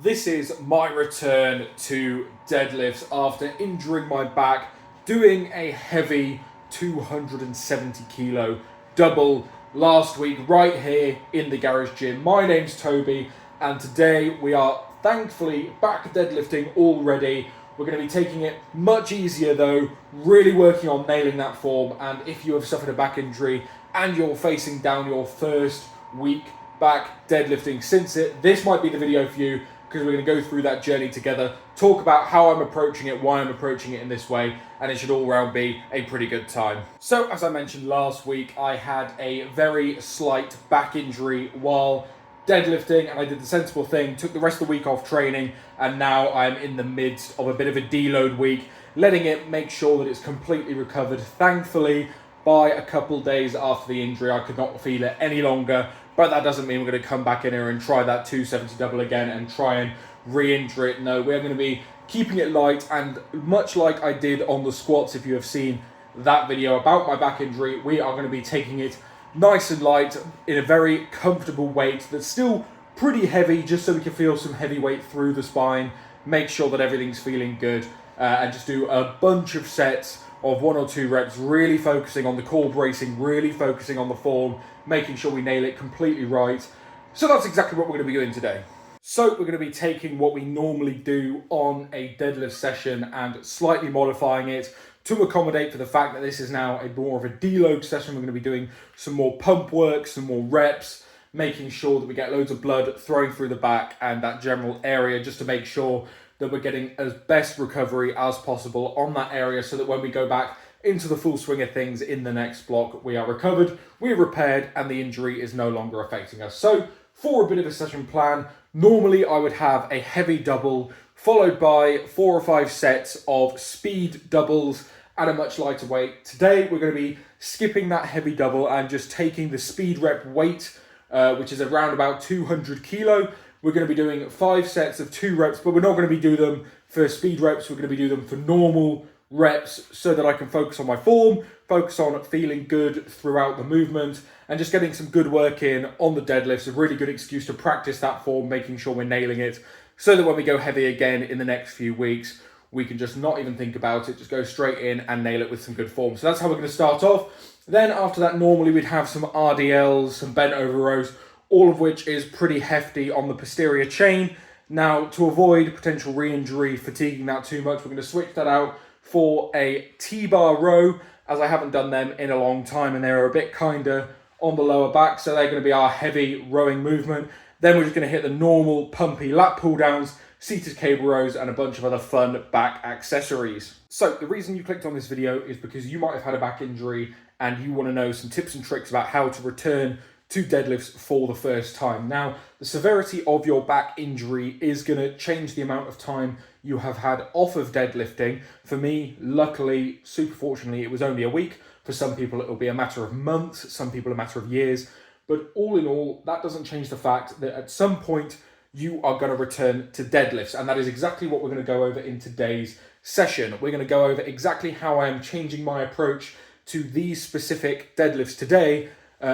This is my return to deadlifts after injuring my back, doing a heavy 270 kilo double last week right here in the garage gym. My name's Toby, and today we are thankfully back deadlifting already. We're going to be taking it much easier though, really working on nailing that form. And if you have suffered a back injury and you're facing down your first week back deadlifting since it, this might be the video for you, because we're going to go through that journey together, talk about how I'm approaching it, why I'm approaching it in this way, and it should all round be a pretty good time. So, as I mentioned last week, I had a very slight back injury while deadlifting, and I did the sensible thing, took the rest of the week off training, and now I'm in the midst of a bit of a deload week, letting it make sure that it's completely recovered. Thankfully, by a couple days after the injury, I could not feel it any longer. But that doesn't mean we're going to come back in here and try that 270 double again and try and re-injure it. No, we're going to be keeping it light, and much like I did on the squats, if you have seen that video about my back injury, we are going to be taking it nice and light in a very comfortable weight that's still pretty heavy, just so we can feel some heavy weight through the spine, make sure that everything's feeling good, and just do a bunch of sets of 1 or 2 reps, really focusing on the core bracing, really focusing on the form, making sure we nail it completely right. So that's exactly what we're going to be doing today. So we're going to be taking what we normally do on a deadlift session and slightly modifying it to accommodate for the fact that this is now a more of a deload session. We're going to be doing some more pump work, some more reps, making sure that we get loads of blood throwing through the back and that general area, just to make sure that we're getting as best recovery as possible on that area, so that when we go back into the full swing of things in the next block, we are recovered, we're repaired, and the injury is no longer affecting us. So for a bit of a session plan, normally I would have a heavy double followed by 4 or 5 sets of speed doubles at a much lighter weight. Today we're going to be skipping that heavy double and just taking the speed rep weight, which is around about 200 kilo. We're going to be doing 5 sets of 2 reps, but we're not going to be doing them for speed reps. We're going to be doing them for normal reps, so that I can focus on my form, focus on feeling good throughout the movement, and just getting some good work in on the deadlifts. A really good excuse to practice that form, making sure we're nailing it, so that when we go heavy again in the next few weeks, we can just not even think about it, just go straight in and nail it with some good form. So that's how we're going to start off. Then after that, normally we'd have some RDLs, some bent over rows, all of which is pretty hefty on the posterior chain. Now, to avoid potential re-injury, fatiguing that too much, we're going to switch that out for a T-bar row, as I haven't done them in a long time, and they're a bit kinder on the lower back, so they're going to be our heavy rowing movement. Then we're just going to hit the normal pumpy lat pull downs, seated cable rows, and a bunch of other fun back accessories. So the reason you clicked on this video is because you might have had a back injury and you want to know some tips and tricks about how to return to deadlifts for the first time. Now, the severity of your back injury is going to change the amount of time you have had off of deadlifting. For me, luckily, super fortunately, it was only a week. For some people, it'll be a matter of months, some people a matter of years. But all in all, that doesn't change the fact that at some point, you are going to return to deadlifts. And that is exactly what we're going to go over in today's session. We're going to go over exactly how I am changing my approach to these specific deadlifts today,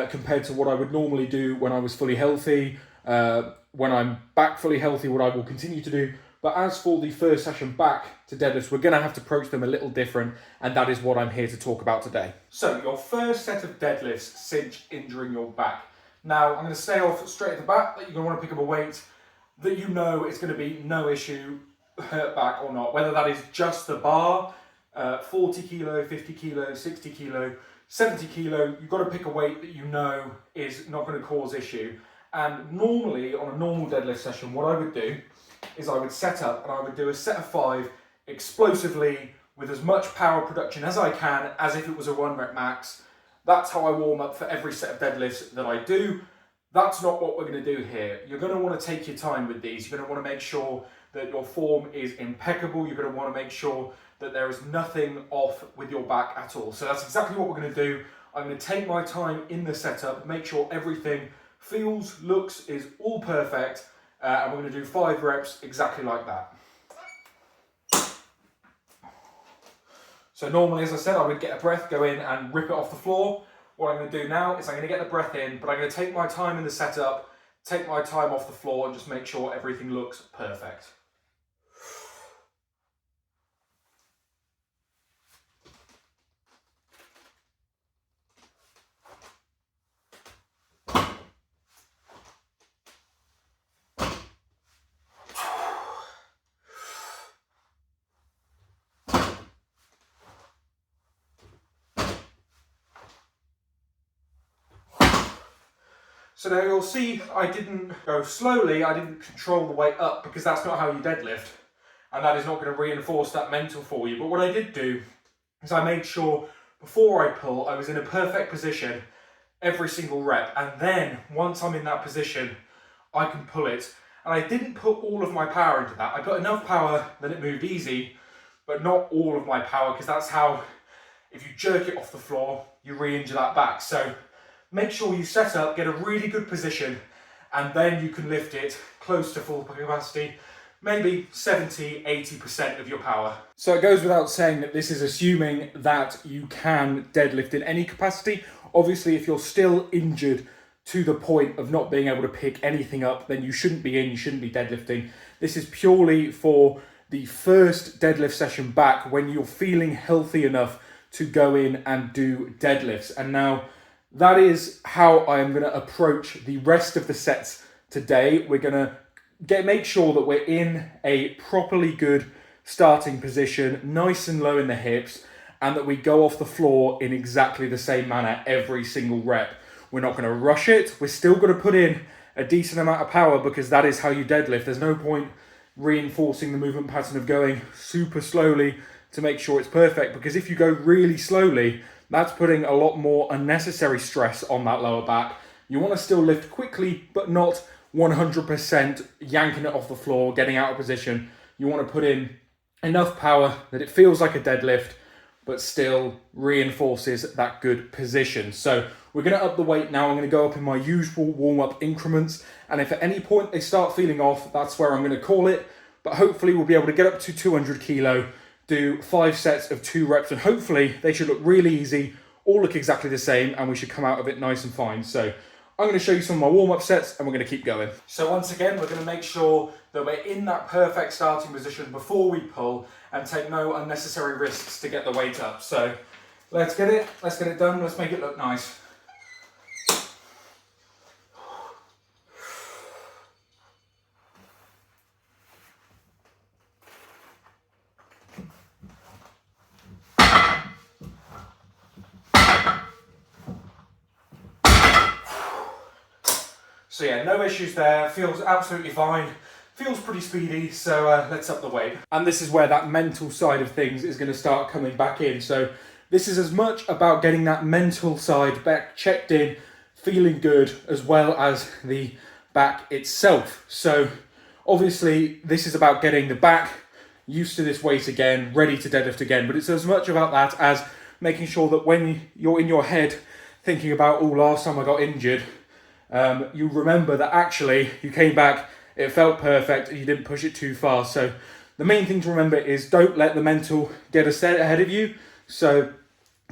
compared to what I would normally do when I was fully healthy, when I'm back fully healthy, what I will continue to do. But as for the first session back to deadlifts, we're going to have to approach them a little different, and that is what I'm here to talk about today. So your first set of deadlifts since injuring your back. Now, I'm going to say off straight at the bat that you're going to want to pick up a weight that you know it's going to be no issue, hurt back or not, whether that is just the bar, 40 kilo, 50 kilo, 60 kilo, 70 kilo, you've got to pick a weight that you know is not going to cause issue. And normally, on a normal deadlift session, what I would do is I would set up and I would do a set of 5 explosively with as much power production as I can, as if it was a 1 rep max. That's how I warm up for every set of deadlifts that I do. That's not what we're going to do here. You're going to want to take your time with these. You're going to want to make sure that your form is impeccable. You're going to want to make sure that there is nothing off with your back at all. So that's exactly what we're going to do. I'm going to take my time in the setup, make sure everything feels, looks, is all perfect, and we're going to do 5 reps exactly like that. So normally, as I said, I would get a breath, go in and rip it off the floor. What I'm going to do now is I'm going to get the breath in, but I'm going to take my time in the setup, take my time off the floor and just make sure everything looks perfect. So now you'll see I didn't go slowly, I didn't control the weight up because that's not how you deadlift. And that is not going to reinforce that mental for you. But what I did do is I made sure before I pull, I was in a perfect position every single rep. And then once I'm in that position, I can pull it. And I didn't put all of my power into that. I put enough power that it moved easy, but not all of my power, because that's how, if you jerk it off the floor, you re-injure that back. So make sure you set up, get a really good position, and then you can lift it close to full capacity, maybe 70, 80% of your power. So it goes without saying that this is assuming that you can deadlift in any capacity. Obviously, if you're still injured to the point of not being able to pick anything up, then you shouldn't be deadlifting. This is purely for the first deadlift session back when you're feeling healthy enough to go in and do deadlifts. And now, that is how I am going to approach the rest of the sets today. We're going to make sure that we're in a properly good starting position, nice and low in the hips, and that we go off the floor in exactly the same manner every single rep. We're not going to rush it. We're still going to put in a decent amount of power because that is how you deadlift. There's no point reinforcing the movement pattern of going super slowly to make sure it's perfect, because if you go really slowly, that's putting a lot more unnecessary stress on that lower back. You want to still lift quickly, but not 100% yanking it off the floor, getting out of position. You want to put in enough power that it feels like a deadlift, but still reinforces that good position. So we're going to up the weight now. I'm going to go up in my usual warm-up increments. And if at any point they start feeling off, that's where I'm going to call it. But hopefully we'll be able to get up to 200 kilo, do 5 sets of 2 reps, and hopefully they should look really easy, all look exactly the same, and we should come out of it nice and fine. So I'm going to show you some of my warm-up sets, and we're going to keep going. So once again, we're going to make sure that we're in that perfect starting position before we pull and take no unnecessary risks to get the weight up. So let's get it done, let's make it look nice. So yeah, no issues there, feels absolutely fine, feels pretty speedy, so let's up the weight. And this is where that mental side of things is going to start coming back in. So this is as much about getting that mental side back checked in, feeling good, as well as the back itself. So obviously this is about getting the back used to this weight again, ready to deadlift again, but it's as much about that as making sure that when you're in your head thinking about, oh, last time I got injured, you remember that actually you came back, it felt perfect, and you didn't push it too far. So the main thing to remember is don't let the mental get a step ahead of you. So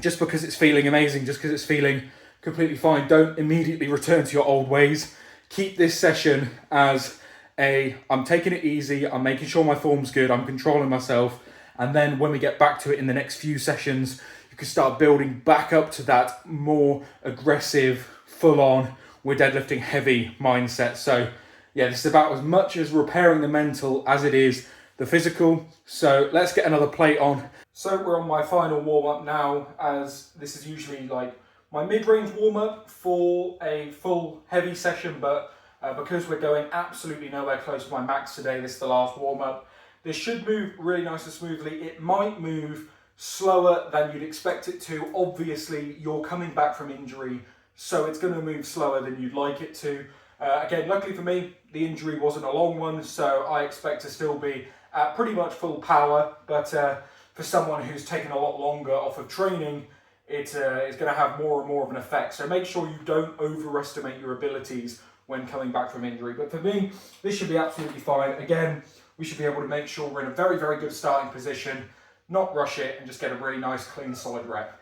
just because it's feeling amazing, just because it's feeling completely fine, don't immediately return to your old ways. Keep this session as I'm taking it easy, I'm making sure my form's good, I'm controlling myself, and then when we get back to it in the next few sessions, you can start building back up to that more aggressive, full-on, we're deadlifting heavy mindset. So yeah, this is about as much as repairing the mental as it is the physical. So let's get another plate on. So we're on my final warm-up now, as this is usually like my mid-range warm-up for a full heavy session, but because we're going absolutely nowhere close to my max today, this is the last warm-up. This should move really nice and smoothly. It might move slower than you'd expect it to. Obviously, you're coming back from injury, so it's going to move slower than you'd like it to. Again, luckily for me, the injury wasn't a long one, so I expect to still be at pretty much full power, but for someone who's taken a lot longer off of training, it's going to have more and more of an effect. So make sure you don't overestimate your abilities when coming back from injury. But for me, this should be absolutely fine. Again, we should be able to make sure we're in a very, very good starting position, not rush it, and just get a really nice, clean, solid rep.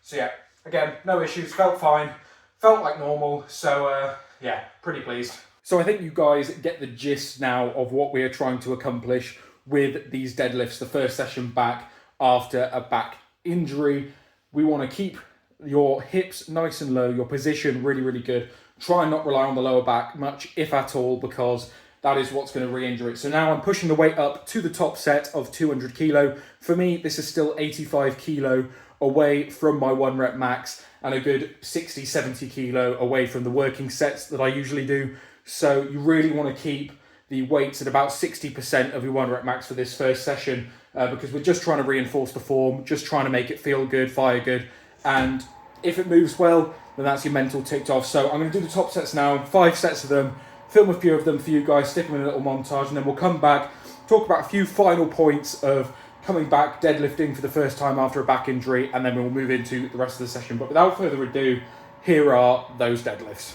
So yeah, again, no issues, felt fine, felt like normal. So yeah, pretty pleased. So I think you guys get the gist now of what we are trying to accomplish with these deadlifts, the first session back after a back injury. We want to keep your hips nice and low, your position really, really good. Try and not rely on the lower back much, if at all, because that is what's going to re-injure it. So now I'm pushing the weight up to the top set of 200 kilo. For me, this is still 85 kilo away from my 1 rep max and a good 60, 70 kilo away from the working sets that I usually do. So you really want to keep the weights at about 60% of your 1 rep max for this first session because we're just trying to reinforce the form, just trying to make it feel good, fire good. And if it moves well, then that's your mental ticked off. So I'm going to do the top sets now, 5 sets of them, film a few of them for you guys, stick them in a little montage, and then we'll come back, talk about a few final points of coming back, deadlifting for the first time after a back injury, and then we'll move into the rest of the session. But without further ado, here are those deadlifts.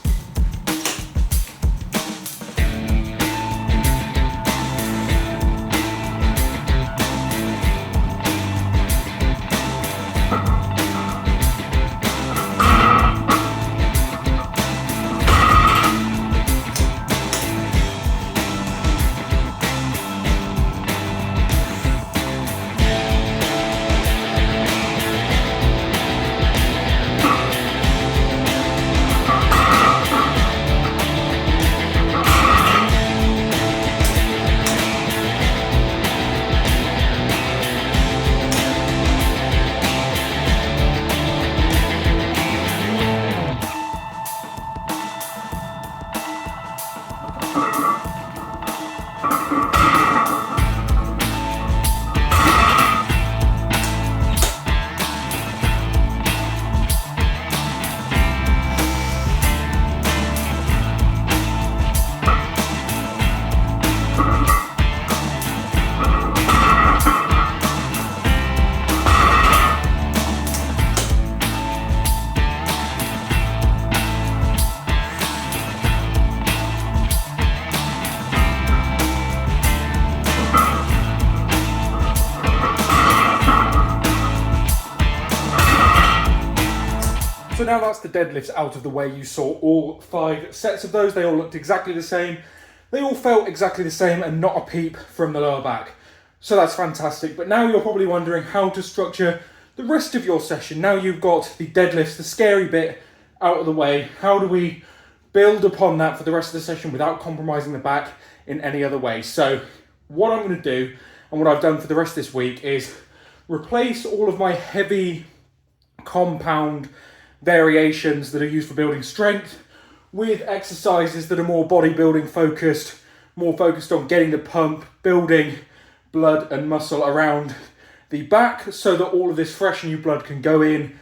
So now that's the deadlifts out of the way. You saw all 5 sets of those. They all looked exactly the same. They all felt exactly the same and not a peep from the lower back. So that's fantastic. But now you're probably wondering how to structure the rest of your session. Now you've got the deadlifts, the scary bit, out of the way. How do we build upon that for the rest of the session without compromising the back in any other way? So what I'm going to do, and what I've done for the rest of this week, is replace all of my heavy compound variations that are used for building strength with exercises that are more bodybuilding focused, more focused on getting the pump, building blood and muscle around the back so that all of this fresh new blood can go in,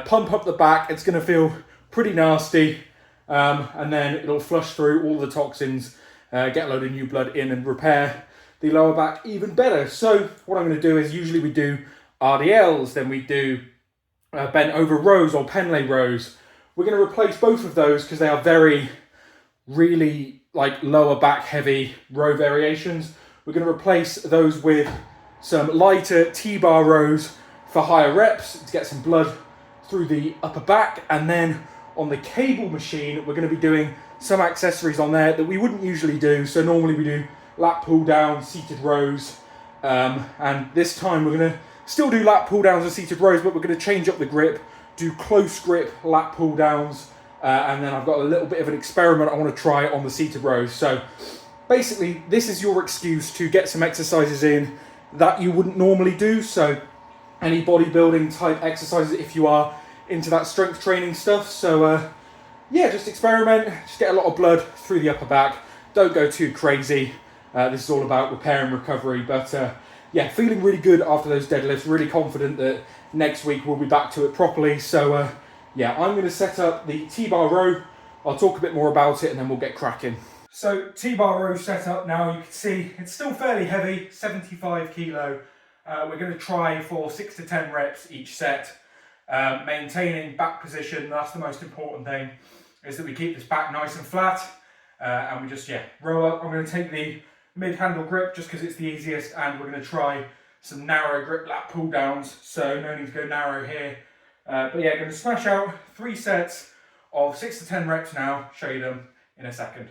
pump up the back. It's going to feel pretty nasty, and then it'll flush through all the toxins, get a load of new blood in and repair the lower back even better. So what I'm going to do is, usually we do RDLs, then we do bent over rows or Penlay rows. We're going to replace both of those because they are really like lower back heavy row variations. We're going to replace those with some lighter T-bar rows for higher reps to get some blood through the upper back. And then on the cable machine, we're going to be doing some accessories on there that we wouldn't usually do. So normally we do lat pull down, seated rows, and this time we're going to still do lat pull downs and seated rows, but we're going to change up the grip, do close grip lat pull downs, and then I've got a little bit of an experiment I want to try on the seated rows. So basically, this is your excuse to get some exercises in that you wouldn't normally do. So any bodybuilding type exercises if you are into that strength training stuff. So yeah, just experiment, just get a lot of blood through the upper back. Don't go too crazy. This is all about repair and recovery, but yeah, feeling really good after those deadlifts, really confident that next week we'll be back to it properly. So yeah, I'm going to set up the T-bar row. I'll talk a bit more about it and then we'll get cracking. So T-bar row set up now. You can see it's still fairly heavy, 75 kilo. We're going to try for 6 to 10 reps each set. Maintaining back position, that's the most important thing, is that we keep this back nice and flat. And we just, row up. I'm going to take the mid-handle grip just because it's the easiest, and we're going to try some narrow grip lat pull downs. So no need to go narrow here. But yeah, going to smash out 3 sets of 6 to 10 reps now, show you them in a second.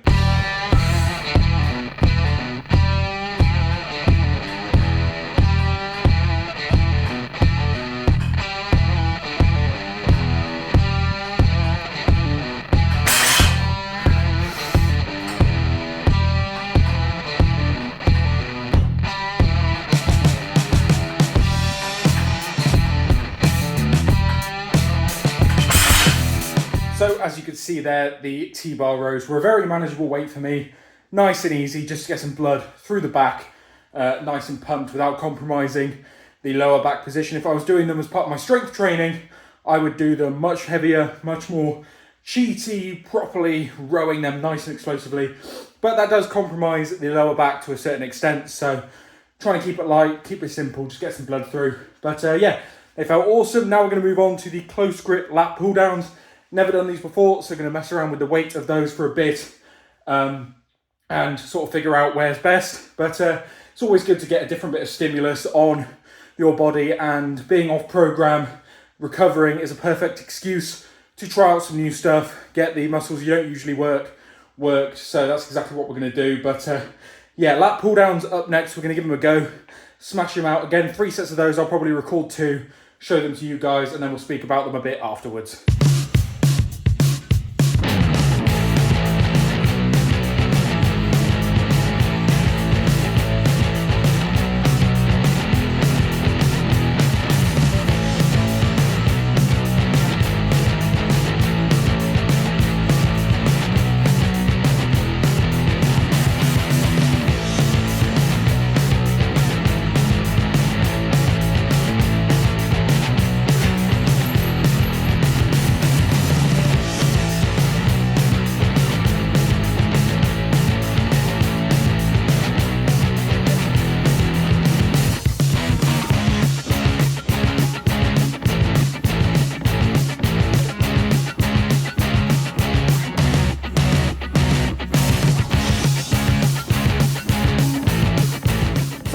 So as you can see there, the T-bar rows were a very manageable weight for me. Nice and easy, just to get some blood through the back, nice and pumped without compromising the lower back position. If I was doing them as part of my strength training, I would do them much heavier, much more cheaty, properly rowing them nice and explosively. But that does compromise the lower back to a certain extent, so trying to keep it light, keep it simple, just get some blood through. But yeah, they felt awesome. Now we're going to move on to the close grip lat pull downs. Never done these before, so going to mess around with the weight of those for a bit and sort of figure out where's best. But it's always good to get a different bit of stimulus on your body, and being off program, recovering is a perfect excuse to try out some new stuff, get the muscles you don't usually worked. So that's exactly what we're going to do. But yeah, lat pull downs up next. We're going to give them a go, smash them out. Again, 3 sets of those. I'll probably record 2, show them to you guys, and then we'll speak about them a bit afterwards.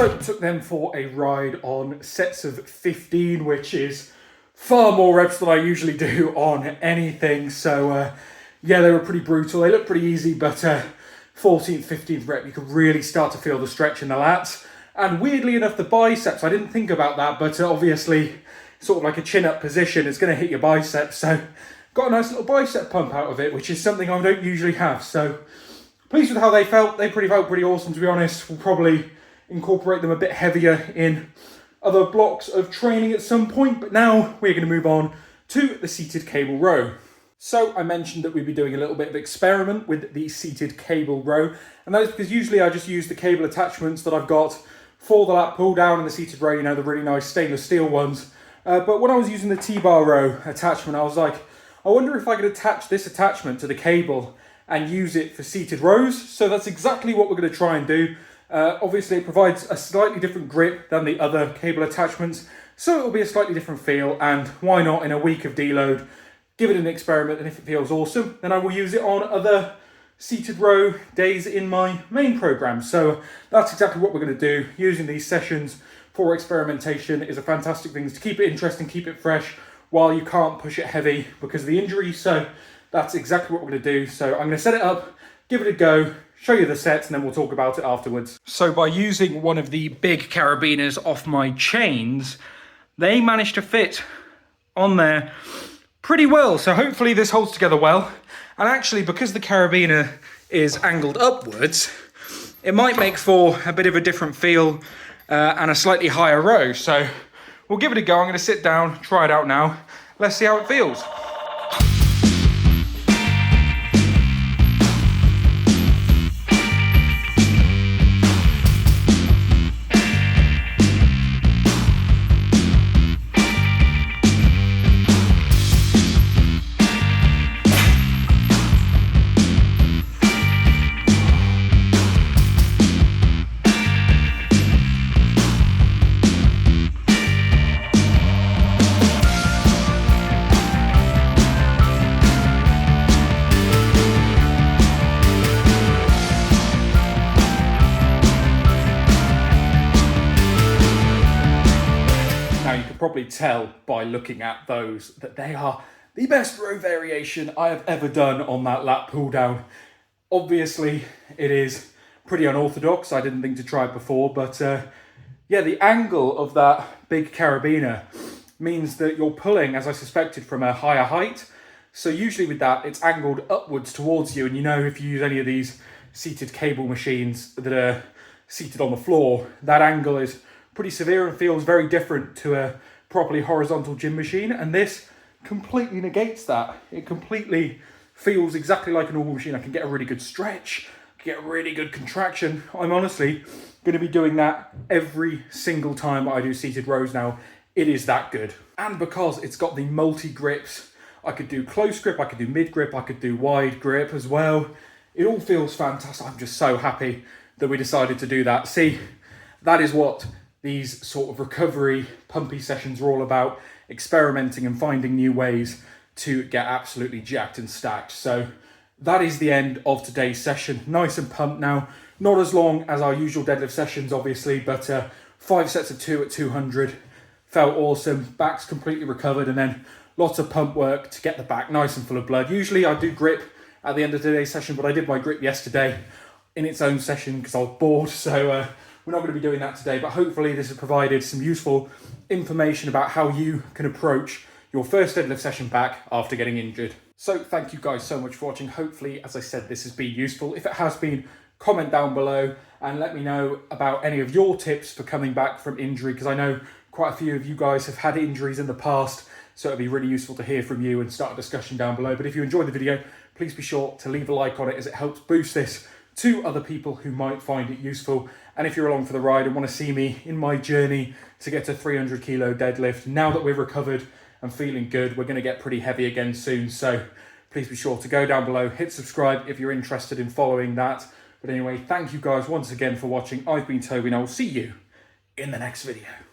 So took them for a ride on sets of 15, which is far more reps than I usually do on anything. So yeah, they were pretty brutal. They look pretty easy, but 14th, 15th rep, you could really start to feel the stretch in the lats. And weirdly enough, the biceps, I didn't think about that, but obviously sort of like a chin-up position, it's going to hit your biceps. So got a nice little bicep pump out of it, which is something I don't usually have. So pleased with how they felt. They felt pretty awesome, to be honest. We'll probably incorporate them a bit heavier in other blocks of training at some point, but now we're going to move on to the seated cable row. So I mentioned that we'd be doing a little bit of experiment with the seated cable row, and that is because usually I just use the cable attachments that I've got for the lat pull down and the seated row, you know, the really nice stainless steel ones. But when I was using the T-bar row attachment, I was like, I wonder if I could attach this attachment to the cable and use it for seated rows. So that's exactly what we're going to try and do. Obviously it provides a slightly different grip than the other cable attachments, so it will be a slightly different feel, and why not, in a week of deload, give it an experiment, and if it feels awesome, then I will use it on other seated row days in my main program. So that's exactly what we're going to do. Using these sessions for experimentation is a fantastic thing to keep it interesting, keep it fresh, while you can't push it heavy because of the injury. So that's exactly what we're going to do. So I'm going to set it up, give it a go, show you the sets, and then we'll talk about it afterwards. So by using one of the big carabiners off my chains, they managed to fit on there pretty well. So hopefully this holds together well. And actually, because the carabiner is angled upwards, it might make for a bit of a different feel and a slightly higher row. So we'll give it a go. I'm going to sit down, try it out now. Let's see how it feels. probably tell by looking at those that they are the best row variation I have ever done on that lat pull down. Obviously, it is pretty unorthodox. I didn't think to try it before, but yeah, the angle of that big carabiner means that you're pulling, as I suspected, from a higher height. So usually with that, it's angled upwards towards you. And you know, if you use any of these seated cable machines that are seated on the floor, that angle is pretty severe and feels very different to a properly horizontal gym machine. And this completely negates that. It completely feels exactly like a normal machine. I can get a really good stretch, get a really good contraction. I'm honestly going to be doing that every single time I do seated rows now. It is that good. And because it's got the multi-grips, I could do close grip, I could do mid grip, I could do wide grip as well. It all feels fantastic. I'm just so happy that we decided to do that. See, that is what these sort of recovery pumpy sessions are all about, experimenting and finding new ways to get absolutely jacked and stacked. So that is the end of today's session. Nice and pumped now. Not as long as our usual deadlift sessions, obviously, but 5 sets of 2 at 200. Felt awesome. Back's completely recovered, and then lots of pump work to get the back nice and full of blood. Usually I do grip at the end of today's session, but I did my grip yesterday in its own session because I was bored. So we're not going to be doing that today, but hopefully this has provided some useful information about how you can approach your first deadlift session back after getting injured. So thank you guys so much for watching. Hopefully, as I said, this has been useful. If it has been, comment down below and let me know about any of your tips for coming back from injury, because I know quite a few of you guys have had injuries in the past, so it'd be really useful to hear from you and start a discussion down below. But if you enjoyed the video, please be sure to leave a like on it, as it helps boost this to other people who might find it useful. And if you're along for the ride and want to see me in my journey to get to 300 kilo deadlift, now that we're recovered and feeling good, we're going to get pretty heavy again soon. So please be sure to go down below, hit subscribe if you're interested in following that. But anyway, thank you guys once again for watching. I've been Toby and I will see you in the next video.